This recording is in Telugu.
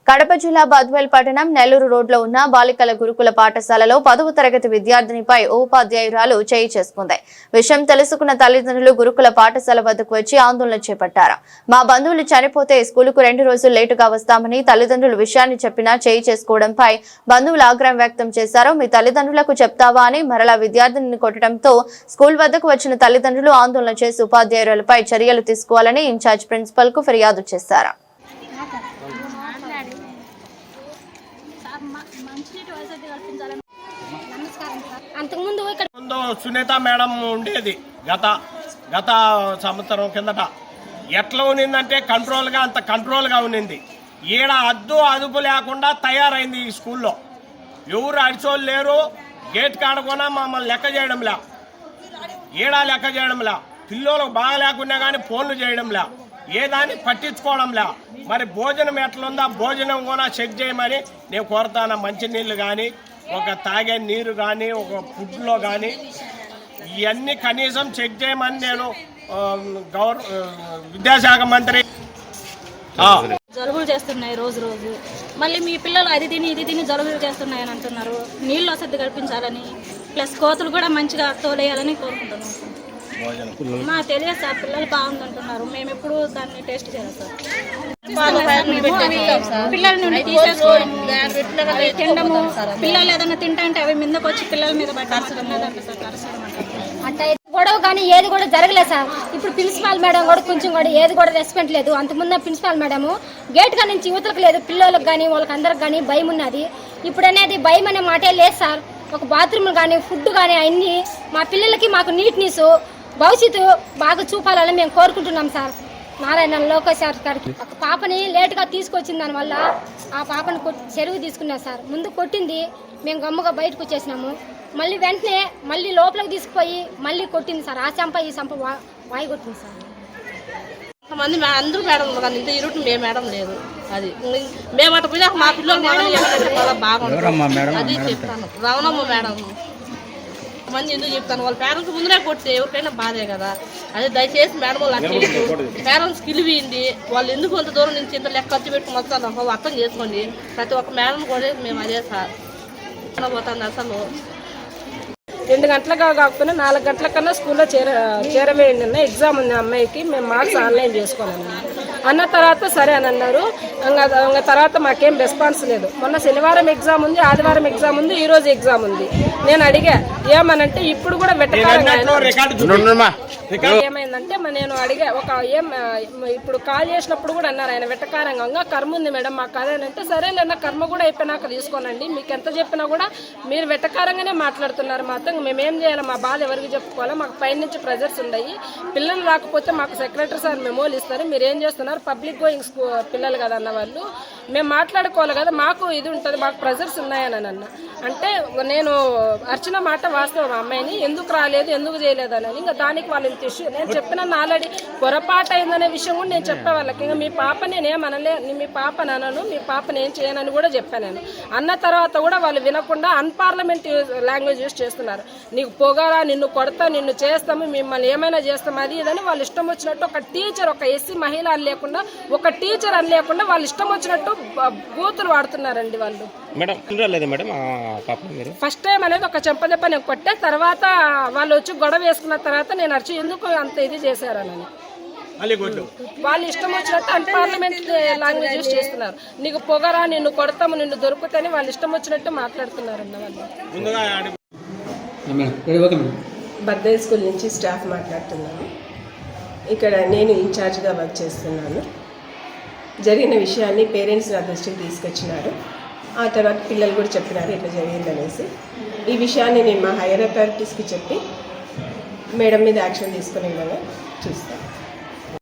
కడప జిల్లా బద్వేల్ పట్టణం నెల్లూరు రోడ్లో ఉన్న బాలికల గురుకుల పాఠశాలలో 10వ తరగతి విద్యార్థినిపై ఉపాధ్యాయురాలు చేయి చేసుకుంది. విషయం తెలుసుకున్న తల్లిదండ్రులు గురుకుల పాఠశాల వద్దకు వచ్చి ఆందోళన చేపట్టారు. మా బంధువులు చనిపోతే స్కూలుకు 2 రోజులు లేటుగా వస్తామని తల్లిదండ్రులు విషయాన్ని చెప్పినా చేయి చేసుకోవడంపై బంధువులు ఆగ్రహం వ్యక్తం చేశారు. మీ తల్లిదండ్రులకు చెప్తావా అని మరలా విద్యార్థినిని కొట్టడంతో స్కూల్ వద్దకు వచ్చిన తల్లిదండ్రులు ఆందోళన చేసి ఉపాధ్యాయురాలపై చర్యలు తీసుకోవాలని ఇన్ఛార్జ్ ప్రిన్సిపల్ కు ఫిర్యాదు చేశారు. అంతకుముందు సునీత మేడం ఉండేది గత సంవత్సరం కిందట ఎట్లా ఉన్నిందంటే అంత కంట్రోల్గా ఉన్నింది. ఈడ అదుపు లేకుండా తయారైంది ఈ స్కూల్లో. ఎవరు అడిచోళ్ళు లేరు. గేట్ కాడకుండా మమ్మల్ని లెక్క చేయడంలా, లెక్క చేయడంలా. పిల్లలకు బాగా లేకున్నా కానీ ఫోన్లు చేయడంలా, ఏదాన్ని పట్టించుకోవడంలా. మరి భోజనం ఎట్లుందా భోజనం కూడా చెక్ చేయమని నేను కోరుతాను. మంచినీళ్ళు కానీ, ఒక తాగే నీరు కానీ, ఒక ఫుడ్లో కానీ ఇవన్నీ కనీసం చెక్ చేయమని నేను విద్యాశాఖ మంత్రి. జలుబులు చేస్తున్నాయి రోజు మళ్ళీ మీ పిల్లలు అది తిని ఇది తిని జలుబులు చేస్తున్నాయని అంటున్నారు. నీళ్ళు వసతి కల్పించాలని, ప్లస్ కోతులు కూడా మంచిగా తోలేయాలని కోరుకుంటున్నాం. మా తెలియదు సార్, పిల్లలు బాగుందంటున్నారు. మేము ఎప్పుడు దాన్ని టేస్ట్ చేయాలి సార్. పిల్లల నుండి తీసేసుకోవడం, తినడము, పిల్లలు ఏదైనా తింటే అవి మీదకి వచ్చి పిల్లల మీద అంటే గొడవ కానీ ఏది కూడా జరగలేదు సార్. ఇప్పుడు ప్రిన్సిపాల్ మేడం కూడా కొంచెం కూడా ఏది కూడా రెస్పెక్ట్ లేదు. అంతకుముందు ప్రిన్సిపాల్ మేడము గేట్ గా నుంచి యువతలకు లేదు, పిల్లలకు కానీ వాళ్ళకి అందరికి కానీ భయం ఉన్నది. ఇప్పుడు అనేది భయం అనే మాటే లేదు సార్. ఒక బాత్రూమ్ కానీ, ఫుడ్ కానీ అన్ని మా పిల్లలకి మాకు నీట్నెస్ భవిష్యత్తు బాగా చూపాలని మేము కోరుకుంటున్నాం సార్. నారాయణ లోకేష్ గారికి ఒక పాపని లేటుగా తీసుకొచ్చిన దానివల్ల ఆ పాపను చెరువు తీసుకున్నాం సార్. ముందు కొట్టింది, మేము గమ్ముగా బయటకు వచ్చేసినాము. మళ్ళీ వెంటనే మళ్ళీ లోపలికి తీసుకుపోయి మళ్ళీ కొట్టింది సార్. ఆ చంప ఈ చంప వాయి కొట్టింది సార్. కొంతమంది అందరూ మేడం కానీ ఇంత ఇరుటు మేము మేడం లేదు. అది మేము అట్లా పోయినా మా పిల్లలు బాగుంటుంది అది చెప్తాను. రవణమ్మ మేడం మంది ఎందుకు చెప్తాను, వాళ్ళ పేరెంట్స్ ముందునే కొడితే ఎవరికైనా బాధే కదా. అదే దయచేసి మేడం వాళ్ళు అట్లేదు, పేరెంట్స్ కిలివింది వాళ్ళు ఎందుకు అంత దూరం నుంచి ఇంత లెక్క ఖర్చు పెట్టుకుని వస్తాను అర్థం చేసుకోండి. ప్రతి ఒక్క మేడం కూడా మేము అదే సార్ పోతుంది. అసలు 2 గంటలుగా కాకపోయినా 4 గంటల కన్నా స్కూల్లో చేరవేయండి. ఎగ్జామ్ ఉంది అమ్మాయికి, మేము మార్క్స్ ఆన్లైన్ చేసుకోవాలన్నా అన్న తర్వాత సరే అని అన్నారు. ఇంకా తర్వాత మాకేం రెస్పాన్స్ లేదు. మొన్న శనివారం ఎగ్జామ్ ఉంది, ఆదివారం ఎగ్జామ్ ఉంది, ఈ రోజు ఎగ్జామ్ ఉంది. నేను అడిగా ఏమనంటే ఇప్పుడు కూడా వెటకారంగా ఏమైందంటే నేను అడిగా ఇప్పుడు కాల్ చేసినప్పుడు కూడా అన్నారు ఆయన వెటకారంగా కర్మ ఉంది మేడం మాకు అదేనంటే సరేలేన్న కర్మ కూడా అయిపోయినాక తీసుకోనండి. మీకు ఎంత చెప్పినా కూడా మీరు వెటకారంగానే మాట్లాడుతున్నారు. మాత్రం మేమేం చేయాలి, మా బాధ ఎవరికి చెప్పుకోవాలా? మాకు పైనుంచి ప్రెజర్స్ ఉన్నాయి. పిల్లలు రాకపోతే మాకు సెక్రటరీ సార్ మెమోలు ఇస్తారు. మీరు ఏం చేస్తున్నారు? పబ్లిక్ గోయింగ్ పిల్లలు కదా అన్న వాళ్ళు మేము మాట్లాడుకోవాలి కదా, మాకు ఇది ఉంటుంది, మాకు ప్రెజర్స్ ఉన్నాయని అన్న. అంటే నేను అర్చన మాట వాస్తవం, అమ్మాయిని ఎందుకు రాలేదు ఎందుకు చేయలేదు అని. ఇంకా దానికి వాళ్ళు నేను చెప్పినాను ఆల్రెడీ పొరపాటు అయిందనే విషయం కూడా నేను చెప్పే వాళ్ళకి. ఇంకా మీ పాప నేనేమనలే, మీ పాప అనను, మీ పాపని ఏం చేయనని కూడా చెప్పాను నేను. అన్న తర్వాత కూడా వాళ్ళు వినకుండా అన్పార్లమెంట్ లాంగ్వేజ్ యూజ్ చేస్తున్నారు. నీకు పొగరా, నిన్ను కొడతా, నిన్ను చేస్తాము, మిమ్మల్ని ఏమైనా చేస్తాము అది ఇదని వాళ్ళు ఇష్టం వచ్చినట్టు. ఒక టీచర్, ఒక ఎస్సీ మహిళ అని లేకుండా, ఒక టీచర్ అని లేకుండా వాళ్ళు ఇష్టం వచ్చినట్టు బూతులు వాడుతున్నారండి వాళ్ళు. ఫస్ట్ టైం అనేది ఒక చెంపదెబ్బ నేను కొట్టే తర్వాత వాళ్ళు వచ్చి గొడవ వేసుకున్న తర్వాత నేను అరిచి ఎందుకు అంత ఇది చేశారని. వాళ్ళు ఇష్టం వచ్చినట్టు అన్పార్లమెంట్ లాంగ్వేజ్ యూజ్ చేస్తున్నారు. నీకు పొగరా, నిన్ను కొడతాము, నిన్ను దొరుకుతాయని వాళ్ళు ఇష్టం వచ్చినట్టు మాట్లాడుతున్నారు అన్న వాళ్ళు. బద్వేల్ స్కూల్ నుంచి స్టాఫ్ మాట్లాడుతున్నాను. ఇక్కడ నేను ఇన్ఛార్జ్గా వర్క్ చేస్తున్నాను. జరిగిన విషయాన్ని పేరెంట్స్ నా దృష్టికి తీసుకొచ్చినారు. ఆ తర్వాత పిల్లలు కూడా చెప్పినారు ఇట్లా జరిగిందనేసి. ఈ విషయాన్ని నేను మా హైయర్ అథారిటీస్కి చెప్పి మేడం మీద యాక్షన్ తీసుకునే విధంగా చూస్తాను.